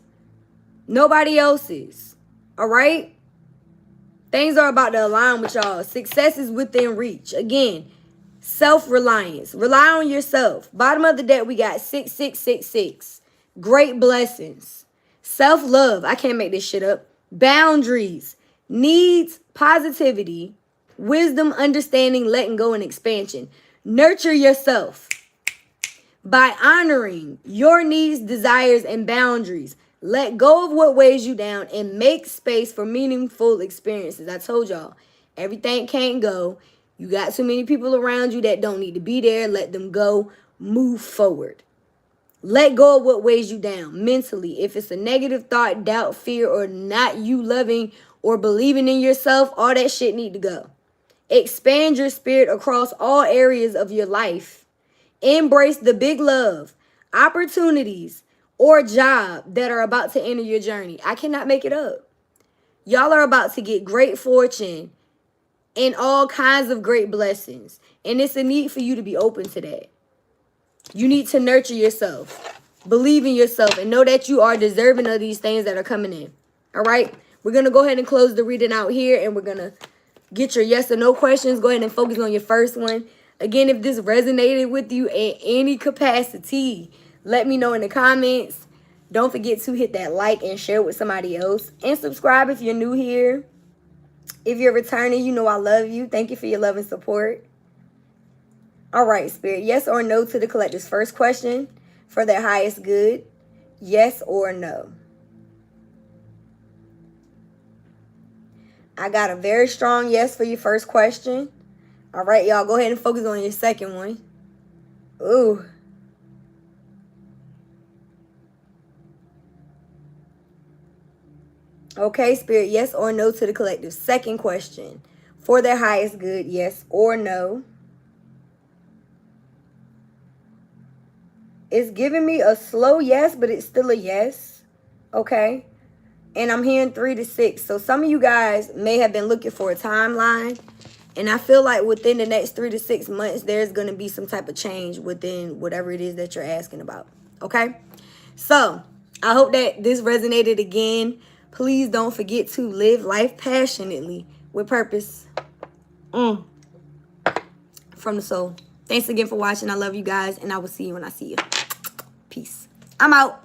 Nobody else's. All right? Things are about to align with y'all. Success is within reach. Again, self-reliance. Rely on yourself. Bottom of the deck, we got 6666. Great blessings. Self-love. I can't make this shit up. Boundaries. Needs, positivity, wisdom, understanding, letting go, and expansion. Nurture yourself by honoring your needs, desires, and boundaries. Let go of what weighs you down and make space for meaningful experiences. I told y'all, everything can't go. You got too many people around you that don't need to be there. Let them go. Move forward. Let go of what weighs you down mentally. If it's a negative thought, doubt, fear, or not you loving or believing in yourself, all that shit need to go. Expand your spirit across all areas of your life. Embrace the big love, opportunities, or job that are about to enter your journey. I cannot make it up. Y'all are about to get great fortune and all kinds of great blessings. And it's a need for you to be open to that. You need to nurture yourself. Believe in yourself and know that you are deserving of these things that are coming in. All right? We're going to go ahead and close the reading out here, and we're going to get your yes or no questions. Go ahead and focus on your first one. Again, if this resonated with you in any capacity, let me know in the comments. Don't forget to hit that like and share with somebody else. And subscribe if you're new here. If you're returning, you know I love you. Thank you for your love and support. All right, Spirit. Yes or no to the collective's first question for their highest good. Yes or no. I got a very strong yes for your first question. All right, y'all, go ahead and focus on your second one. Ooh. Okay, Spirit, yes or no to the collective's second question for their highest good, yes or no. It's giving me a slow yes, but it's still a yes. Okay. And I'm hearing 3 to 6. So some of you guys may have been looking for a timeline. And I feel like within the next 3 to 6 months, there's going to be some type of change within whatever it is that you're asking about. Okay? So I hope that this resonated again. Please don't forget to live life passionately with purpose. From the soul. Thanks again for watching. I love you guys. And I will see you when I see you. Peace. I'm out.